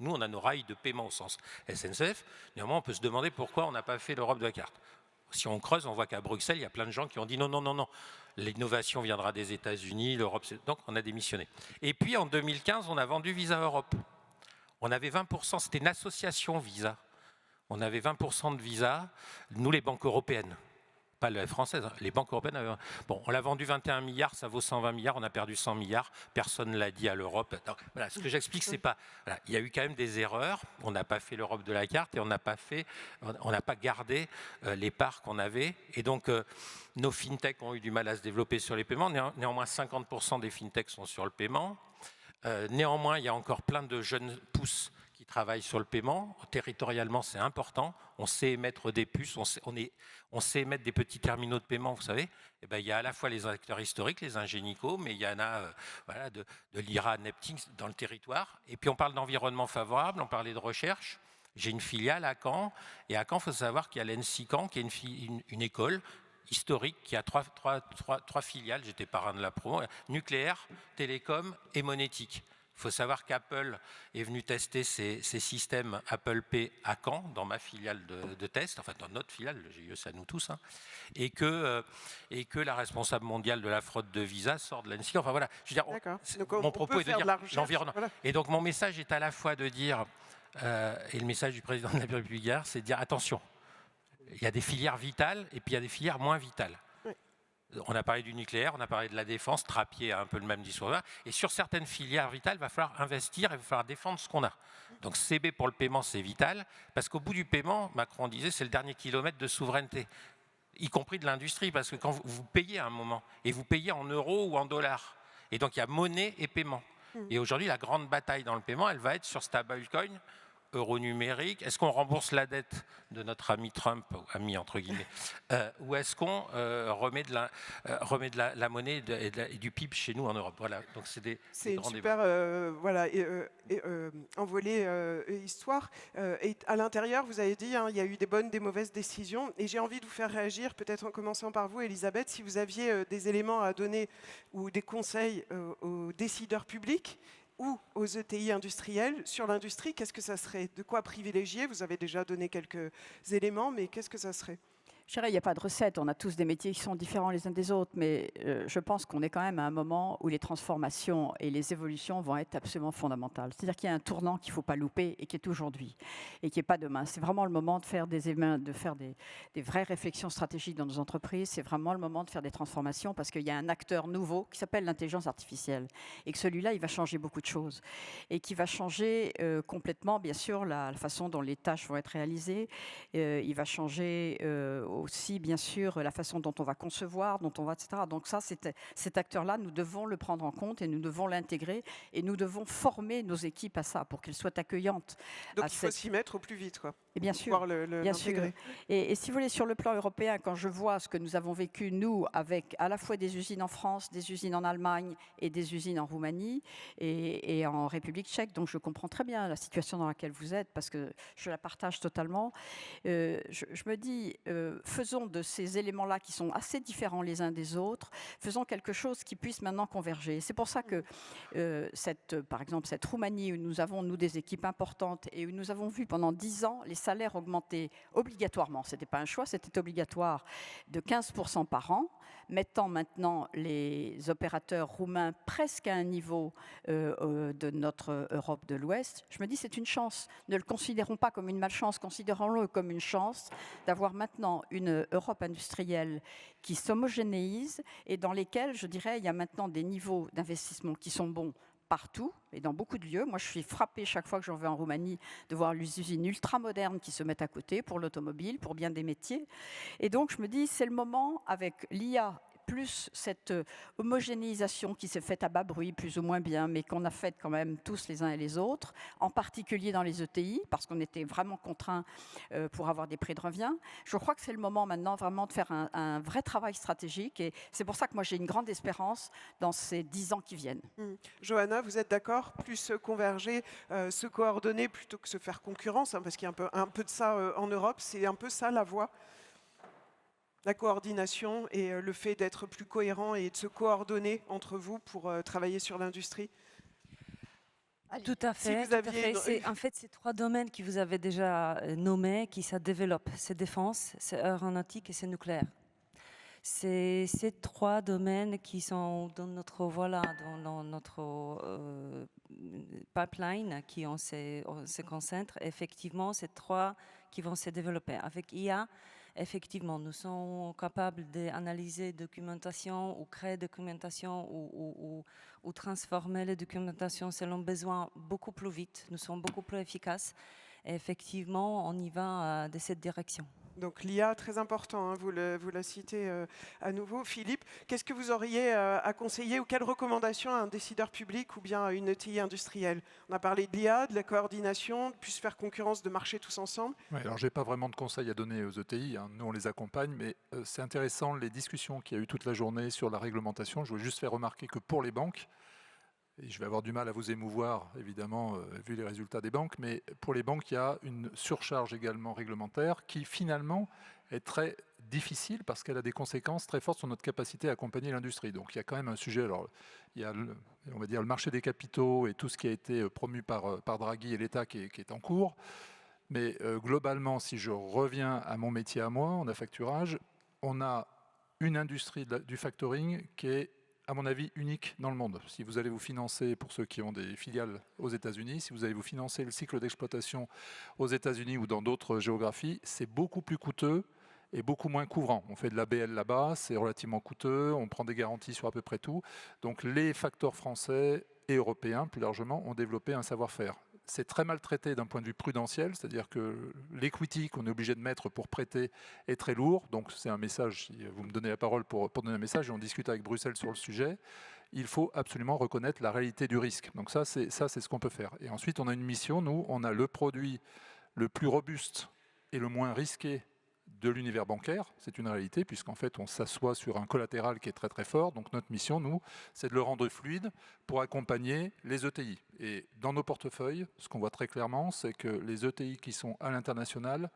nous on a nos rails de paiement au sens SNCF. Néanmoins, on peut se demander pourquoi on n'a pas fait l'Europe de la carte. Si on creuse, on voit qu'à Bruxelles, il y a plein de gens qui ont dit non, non, non, non, l'innovation viendra des États-Unis, l'Europe, donc on a démissionné. Et puis en 2015, on a vendu Visa Europe. On avait 20%, c'était une association Visa. On avait 20% de Visa, nous les banques européennes, pas les françaises, hein, les banques européennes. Bon, on l'a vendu 21 milliards, ça vaut 120 milliards, on a perdu 100 milliards, personne ne l'a dit à l'Europe. Voilà, ce que j'explique, c'est pas. Voilà, il y a eu quand même des erreurs, on n'a pas fait l'Europe de la carte et on n'a pas gardé les parts qu'on avait. Et donc, nos fintechs ont eu du mal à se développer sur les paiements. Néanmoins, 50% des fintechs sont sur le paiement. Néanmoins, il y a encore plein de jeunes pousses qui travaillent sur le paiement. Territorialement, c'est important. On sait émettre des puces, on sait émettre des petits terminaux de paiement, vous savez. Et ben, il y a à la fois les acteurs historiques, les Ingenico, mais il y en a voilà, de l'IRA, Neptings dans le territoire. Et puis on parle d'environnement favorable, on parlait de recherche. J'ai une filiale à Caen, et à Caen, il faut savoir qu'il y a l'ENSI Caen, qui est une école historique qui a trois filiales, j'étais parrain de la promo, nucléaire, télécom et monétique. Il faut savoir qu'Apple est venu tester ses systèmes Apple Pay à Caen, dans ma filiale de test, enfin dans notre filiale, le GIE, c'est à nous tous, hein, et que la responsable mondiale de la fraude de Visa sort de l'ANSSI. Enfin voilà, je veux dire, mon propos est de dire l'environnement. Voilà. Et donc mon message est à la fois de dire, et le message du président de la République hier, c'est de dire attention, il y a des filières vitales et puis il y a des filières moins vitales. On a parlé du nucléaire, on a parlé de la défense, Trappier a un peu le même discours. Et sur certaines filières vitales, il va falloir investir, il va falloir défendre ce qu'on a. Donc CB pour le paiement, c'est vital, parce qu'au bout du paiement, Macron disait, c'est le dernier kilomètre de souveraineté, y compris de l'industrie, parce que quand vous payez à un moment, et vous payez en euros ou en dollars, et donc il y a monnaie et paiement. Et aujourd'hui, la grande bataille dans le paiement, elle va être sur stablecoin, euro numérique. Est-ce qu'on rembourse la dette de notre ami Trump, ami entre guillemets, ou est-ce qu'on remet de la monnaie et du PIB chez nous en Europe? Voilà, donc c'est des grands super voilà, envolée histoire. Et à l'intérieur, vous avez dit, hein, il y a eu des bonnes, des mauvaises décisions. Et j'ai envie de vous faire réagir, peut-être en commençant par vous, Elisabeth, si vous aviez des éléments à donner ou des conseils aux décideurs publics ou aux ETI industriels sur l'industrie, qu'est-ce que ça serait? De quoi privilégier? Vous avez déjà donné quelques éléments, mais qu'est-ce que ça serait? Je dirais, il n'y a pas de recette, on a tous des métiers qui sont différents les uns des autres, mais je pense qu'on est quand même à un moment où les transformations et les évolutions vont être absolument fondamentales. C'est-à-dire qu'il y a un tournant qu'il ne faut pas louper et qui est aujourd'hui et qui n'est pas demain. C'est vraiment le moment de faire des vraies réflexions stratégiques dans nos entreprises. C'est vraiment le moment de faire des transformations parce qu'il y a un acteur nouveau qui s'appelle l'intelligence artificielle et que celui-là, il va changer beaucoup de choses et qui va changer complètement, bien sûr, la façon dont les tâches vont être réalisées. Il va changer aussi, bien sûr, la façon dont on va concevoir, dont on va, etc. Donc ça, cet acteur-là, nous devons le prendre en compte et nous devons l'intégrer et nous devons former nos équipes à ça pour qu'elles soient accueillantes. Donc il faut s'y mettre au plus vite, quoi. Et bien sûr, bien sûr. Et si vous voulez, sur le plan européen, quand je vois ce que nous avons vécu, nous, avec à la fois des usines en France, des usines en Allemagne et des usines en Roumanie et en République tchèque, donc je comprends très bien la situation dans laquelle vous êtes parce que je la partage totalement. Je me dis, faisons de ces éléments-là qui sont assez différents les uns des autres, faisons quelque chose qui puisse maintenant converger. C'est pour ça que, par exemple, cette Roumanie où nous avons, nous, des équipes importantes et où nous avons vu pendant 10 ans les salaires augmenter obligatoirement, ce n'était pas un choix, c'était obligatoire, de 15% par an, mettant maintenant les opérateurs roumains presque à un niveau de notre Europe de l'Ouest. Je me dis c'est une chance. Ne le considérons pas comme une malchance, considérons-le comme une chance d'avoir maintenant une Europe industrielle qui s'homogénéise et dans lesquelles, je dirais, il y a maintenant des niveaux d'investissement qui sont bons partout et dans beaucoup de lieux. Moi, je suis frappée chaque fois que j'en vais en Roumanie de voir les usines ultra-modernes qui se mettent à côté pour l'automobile, pour bien des métiers. Et donc, je me dis, c'est le moment, avec l'IA plus cette homogénéisation qui s'est faite à bas bruit, plus ou moins bien, mais qu'on a faite quand même tous les uns et les autres, en particulier dans les ETI, parce qu'on était vraiment contraints pour avoir des prix de revient. Je crois que c'est le moment maintenant vraiment de faire un vrai travail stratégique, et c'est pour ça que moi j'ai une grande espérance dans ces 10 ans qui viennent. Johanna, vous êtes d'accord? Plus converger, se coordonner plutôt que se faire concurrence, hein, parce qu'il y a un peu de ça en Europe, c'est un peu ça la voie? La coordination et le fait d'être plus cohérent et de se coordonner entre vous pour travailler sur l'industrie? Tout à fait. Si vous aviez C'est en fait ces 3 domaines que vous avez déjà nommés qui se développent. C'est défense, c'est aéronautique et c'est nucléaire. C'est ces 3 domaines qui sont dans notre dans notre pipeline on se concentre. Effectivement, c'est 3 qui vont se développer. Avec IA, effectivement, nous sommes capables d'analyser documentation ou créer documentation ou transformer les documentations selon besoin beaucoup plus vite. Nous sommes beaucoup plus efficaces. Et effectivement, on y va de cette direction. Donc l'IA, très important, hein, vous la citez à nouveau. Philippe, qu'est-ce que vous auriez à conseiller ou quelles recommandations à un décideur public ou bien à une ETI industrielle? On a parlé de l'IA, de la coordination, de plus faire concurrence de marché tous ensemble. Ouais, alors je n'ai pas vraiment de conseils à donner aux ETI, hein. Nous on les accompagne, mais c'est intéressant les discussions qu'il y a eu toute la journée sur la réglementation. Je voulais juste faire remarquer que pour les banques, et je vais avoir du mal à vous émouvoir, évidemment, vu les résultats des banques, mais pour les banques, il y a une surcharge également réglementaire qui, finalement, est très difficile parce qu'elle a des conséquences très fortes sur notre capacité à accompagner l'industrie. Donc, il y a quand même un sujet. Alors, il y a, on va dire, le marché des capitaux et tout ce qui a été promu par Draghi et l'État qui est en cours. Mais globalement, si je reviens à mon métier à moi, en affacturage, on a une industrie du factoring qui est, à mon avis, unique dans le monde. Si vous allez vous financer, pour ceux qui ont des filiales aux États-Unis, si vous allez vous financer le cycle d'exploitation aux États-Unis ou dans d'autres géographies, c'est beaucoup plus coûteux et beaucoup moins couvrant. On fait de l'ABL là-bas, c'est relativement coûteux, on prend des garanties sur à peu près tout. Donc les facteurs français et européens, plus largement, ont développé un savoir-faire. C'est très mal traité d'un point de vue prudentiel, c'est-à-dire que l'equity qu'on est obligé de mettre pour prêter est très lourd. Donc c'est un message, si vous me donnez la parole pour donner un message, et on discute avec Bruxelles sur le sujet, il faut absolument reconnaître la réalité du risque. Donc ça, c'est ce qu'on peut faire. Et ensuite, on a une mission, nous, on a le produit le plus robuste et le moins risqué de l'univers bancaire, c'est une réalité, puisqu'en fait, on s'assoit sur un collatéral qui est très très fort. Donc notre mission, nous, c'est de le rendre fluide pour accompagner les ETI. Et dans nos portefeuilles, ce qu'on voit très clairement, c'est que les ETI qui sont à l'international,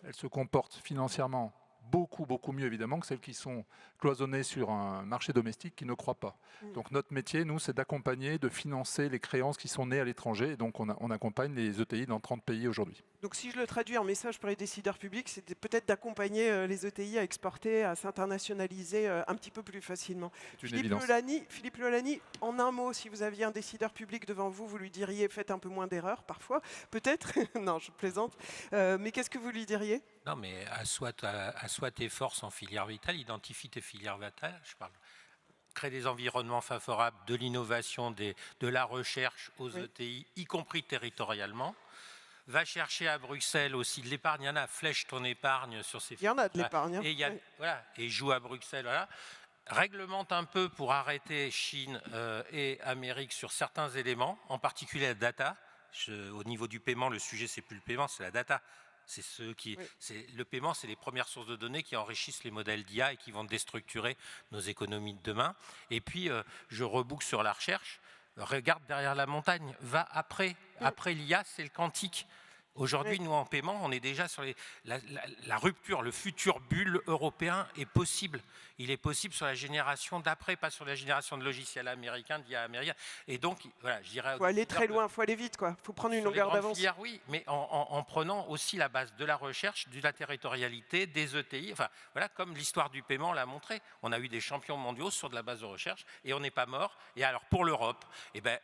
elles se comportent financièrement beaucoup mieux évidemment que celles qui sont cloisonnées sur un marché domestique qui ne croient pas. Donc notre métier, nous, c'est d'accompagner, de financer les créances qui sont nées à l'étranger. Et donc on accompagne les ETI dans 30 pays aujourd'hui. Donc si je le traduis en message pour les décideurs publics, c'est peut-être d'accompagner les ETI à exporter, à s'internationaliser un petit peu plus facilement. Philippe Lolani, en un mot, si vous aviez un décideur public devant vous, vous lui diriez faites un peu moins d'erreurs parfois, peut-être. Non, je plaisante. Mais qu'est-ce que vous lui diriez? Non, mais assois tes forces en filière vitale, identifie tes filières vitales, je parle. Crée des environnements favorables, de l'innovation, de la recherche aux ETI, y compris territorialement. Va chercher à Bruxelles aussi de l'épargne. Il y en a, flèche ton épargne sur ces... Il y en a de l'épargne. Hein. Et, voilà, et joue à Bruxelles. Voilà. Réglemente un peu pour arrêter Chine et Amérique sur certains éléments, en particulier la data. Au niveau du paiement, le sujet, c'est plus le paiement, c'est la data. C'est le paiement, c'est les premières sources de données qui enrichissent les modèles d'IA et qui vont déstructurer nos économies de demain. Et puis, je reboucle sur la recherche. Regarde derrière la montagne, va après. Après l'IA, c'est le quantique. Aujourd'hui, nous, en paiement, on est déjà sur la rupture, le futur bulle européen est possible. Il est possible sur la génération d'après, pas sur la génération de logiciels américains, d'IA américains. Et donc, voilà, je dirais... Il faut aller très loin, il faut aller vite, quoi. Il faut prendre une longueur d'avance. Oui, mais en prenant aussi la base de la recherche, de la territorialité, des ETI. Enfin, voilà, comme l'histoire du paiement l'a montré. On a eu des champions mondiaux sur de la base de recherche et on n'est pas mort. Et alors, pour l'Europe,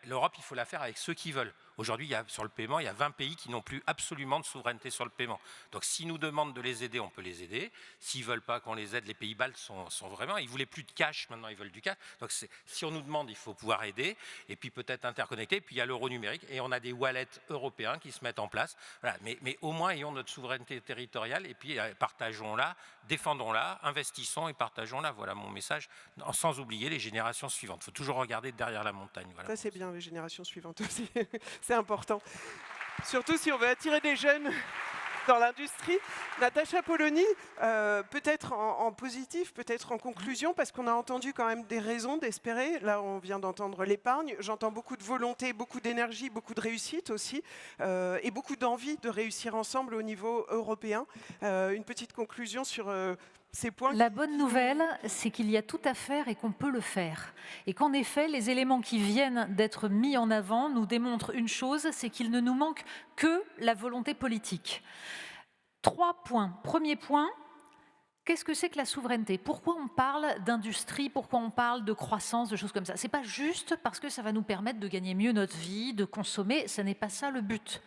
l'Europe, il faut la faire avec ceux qui veulent. Aujourd'hui, sur le paiement, il y a 20 pays qui n'ont plus absolument de souveraineté sur le paiement. Donc s'ils nous demandent de les aider, on peut les aider. S'ils ne veulent pas qu'on les aide, les pays baltes sont vraiment... Ils ne voulaient plus de cash, maintenant ils veulent du cash. Donc si on nous demande, il faut pouvoir aider. Et puis peut-être interconnecter. Puis il y a l'euro numérique. Et on a des wallets européens qui se mettent en place. Voilà. Mais au moins, ayons notre souveraineté territoriale. Et puis partageons-la, défendons-la, investissons et partageons-la. Voilà mon message. Sans oublier les générations suivantes. Il faut toujours regarder derrière la montagne. Voilà. Ça, c'est bien, les générations suivantes aussi. C'est important. Surtout si on veut attirer des jeunes dans l'industrie. Natacha Polony, peut-être en positif, peut-être en conclusion, parce qu'on a entendu quand même des raisons d'espérer. Là, on vient d'entendre l'épargne. J'entends beaucoup de volonté, beaucoup d'énergie, beaucoup de réussite aussi, et beaucoup d'envie de réussir ensemble au niveau européen. Une petite conclusion sur... ces points. La bonne nouvelle, c'est qu'il y a tout à faire et qu'on peut le faire. Et qu'en effet, les éléments qui viennent d'être mis en avant nous démontrent une chose, c'est qu'il ne nous manque que la volonté politique. 3 points. Premier point, qu'est-ce que c'est que la souveraineté? Pourquoi on parle d'industrie? Pourquoi on parle de croissance, de choses comme ça? Ce n'est pas juste parce que ça va nous permettre de gagner mieux notre vie, de consommer. Ce n'est pas ça le but.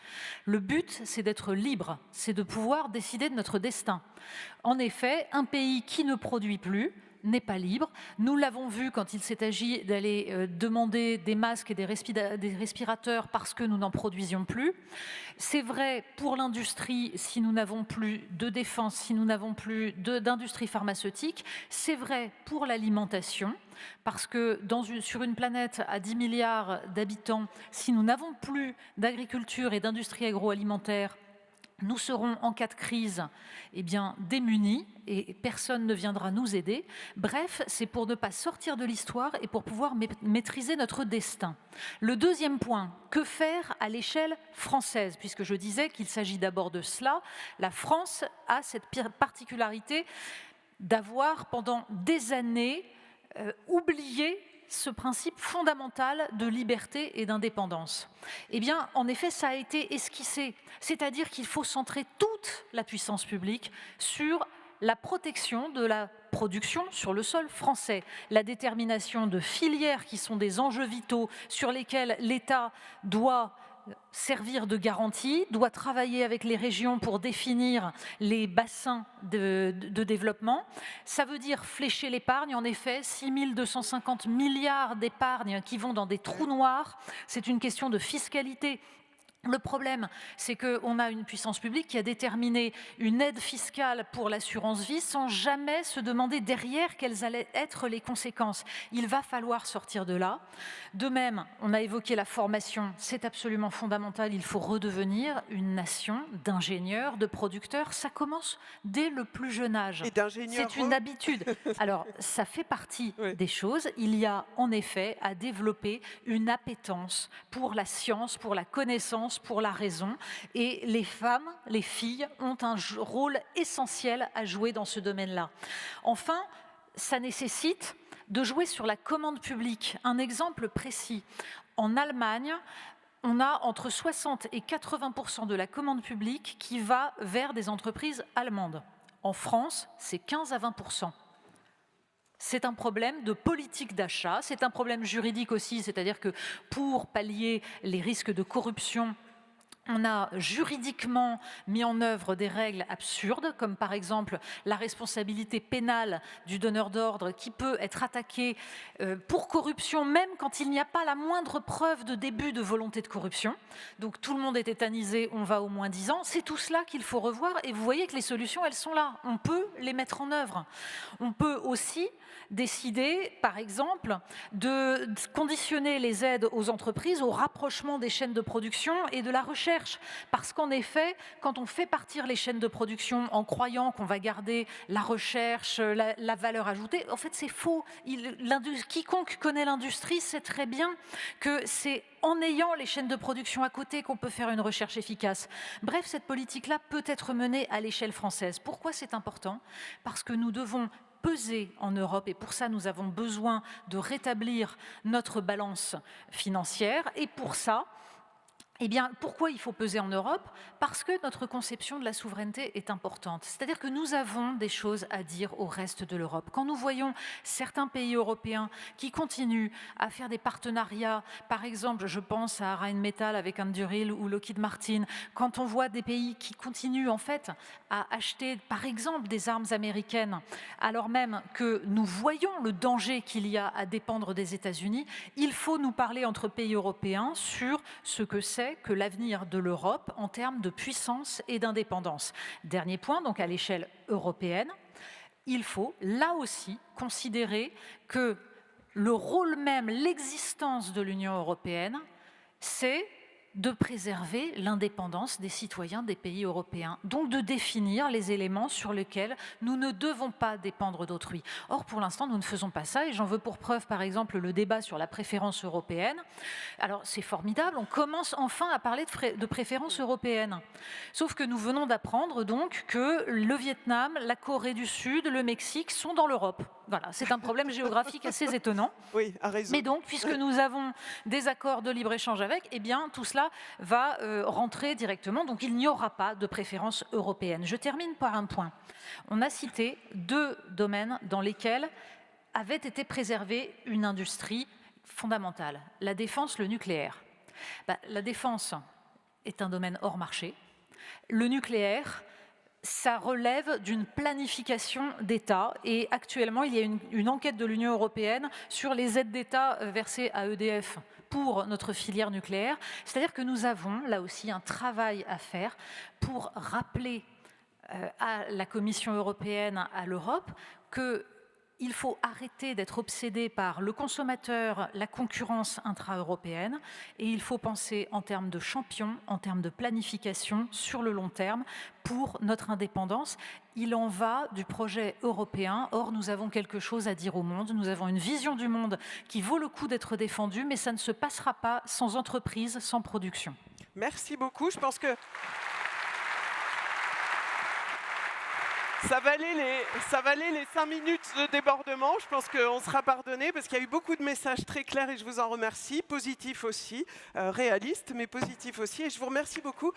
Le but, c'est d'être libre. C'est de pouvoir décider de notre destin. En effet, un pays qui ne produit plus n'est pas libre. Nous l'avons vu quand il s'est agi d'aller demander des masques et des respirateurs parce que nous n'en produisions plus. C'est vrai pour l'industrie si nous n'avons plus de défense, si nous n'avons plus d'industrie pharmaceutique. C'est vrai pour l'alimentation parce que sur une planète à 10 milliards d'habitants, si nous n'avons plus d'agriculture et d'industrie agroalimentaire, nous serons en cas de crise démunis et personne ne viendra nous aider. Bref, c'est pour ne pas sortir de l'histoire et pour pouvoir maîtriser notre destin. Le deuxième point, que faire à l'échelle française? Puisque je disais qu'il s'agit d'abord de cela, la France a cette particularité d'avoir pendant des années oublié ce principe fondamental de liberté et d'indépendance. Eh bien, en effet, ça a été esquissé. C'est-à-dire qu'il faut centrer toute la puissance publique sur la protection de la production sur le sol français, la détermination de filières qui sont des enjeux vitaux sur lesquels l'État doit servir de garantie, doit travailler avec les régions pour définir les bassins de développement. Ça veut dire flécher l'épargne. En effet, 6 250 milliards d'épargne qui vont dans des trous noirs. C'est une question de fiscalité. Le problème, c'est qu'on a une puissance publique qui a déterminé une aide fiscale pour l'assurance vie sans jamais se demander derrière quelles allaient être les conséquences. Il va falloir sortir de là. De même, on a évoqué la formation, c'est absolument fondamental. Il faut redevenir une nation d'ingénieurs, de producteurs. Ça commence dès le plus jeune âge. Et d'ingénieurs. C'est une habitude. Alors, ça fait partie des choses. Il y a en effet à développer une appétence pour la science, pour la connaissance, pour la raison, et les femmes, les filles ont un rôle essentiel à jouer dans ce domaine-là. Enfin, ça nécessite de jouer sur la commande publique. Un exemple précis, en Allemagne, on a entre 60 et 80% de la commande publique qui va vers des entreprises allemandes. En France, c'est 15 à 20%. C'est un problème de politique d'achat, c'est un problème juridique aussi, c'est-à-dire que pour pallier les risques de corruption, on a juridiquement mis en œuvre des règles absurdes, comme par exemple la responsabilité pénale du donneur d'ordre qui peut être attaqué pour corruption, même quand il n'y a pas la moindre preuve de début de volonté de corruption. Donc tout le monde est tétanisé, on va au moins 10 ans. C'est tout cela qu'il faut revoir et vous voyez que les solutions, elles sont là. On peut les mettre en œuvre. On peut aussi décider, par exemple, de conditionner les aides aux entreprises au rapprochement des chaînes de production et de la recherche. Parce qu'en effet, quand on fait partir les chaînes de production en croyant qu'on va garder la recherche, la valeur ajoutée, en fait c'est faux. Quiconque connaît l'industrie sait très bien que c'est en ayant les chaînes de production à côté qu'on peut faire une recherche efficace. Bref, cette politique-là peut être menée à l'échelle française. Pourquoi c'est important? Parce que nous devons peser en Europe et pour ça nous avons besoin de rétablir notre balance financière et pour ça Eh bien, pourquoi il faut peser en Europe? Parce que notre conception de la souveraineté est importante. C'est-à-dire que nous avons des choses à dire au reste de l'Europe. Quand nous voyons certains pays européens qui continuent à faire des partenariats, par exemple, je pense à Rheinmetall avec Anduril ou Lockheed Martin, quand on voit des pays qui continuent en fait à acheter, par exemple, des armes américaines, alors même que nous voyons le danger qu'il y a à dépendre des États-Unis, il faut nous parler entre pays européens sur ce que c'est que l'avenir de l'Europe en termes de puissance et d'indépendance. Dernier point, donc à l'échelle européenne, il faut là aussi considérer que le rôle même, l'existence de l'Union européenne, c'est de préserver l'indépendance des citoyens des pays européens, donc de définir les éléments sur lesquels nous ne devons pas dépendre d'autrui. Or, pour l'instant, nous ne faisons pas ça, et j'en veux pour preuve, par exemple, le débat sur la préférence européenne. Alors, c'est formidable, on commence enfin à parler de préférence européenne. Sauf que nous venons d'apprendre, donc, que le Vietnam, la Corée du Sud, le Mexique sont dans l'Europe. Voilà, c'est un problème géographique assez étonnant. Oui, à raison. Mais donc, puisque nous avons des accords de libre-échange avec, eh bien, tout cela va rentrer directement. Donc, il n'y aura pas de préférence européenne. Je termine par un point. On a cité 2 domaines dans lesquels avait été préservée une industrie fondamentale. La défense, le nucléaire. La défense est un domaine hors marché. Le nucléaire, ça relève d'une planification d'État. Et actuellement, il y a une enquête de l'Union européenne sur les aides d'État versées à EDF pour notre filière nucléaire. C'est-à-dire que nous avons là aussi un travail à faire pour rappeler à la Commission européenne, à l'Europe, qu'il faut arrêter d'être obsédé par le consommateur, la concurrence intra-européenne, et il faut penser en termes de champions, en termes de planification sur le long terme pour notre indépendance. Il en va du projet européen. Or, nous avons quelque chose à dire au monde. Nous avons une vision du monde qui vaut le coup d'être défendue, mais ça ne se passera pas sans entreprise, sans production. Merci beaucoup. Je pense que ça valait les 5 minutes de débordement. Je pense qu'on sera pardonné parce qu'il y a eu beaucoup de messages très clairs et je vous en remercie. Positifs aussi, réalistes, mais positifs aussi. Et je vous remercie beaucoup.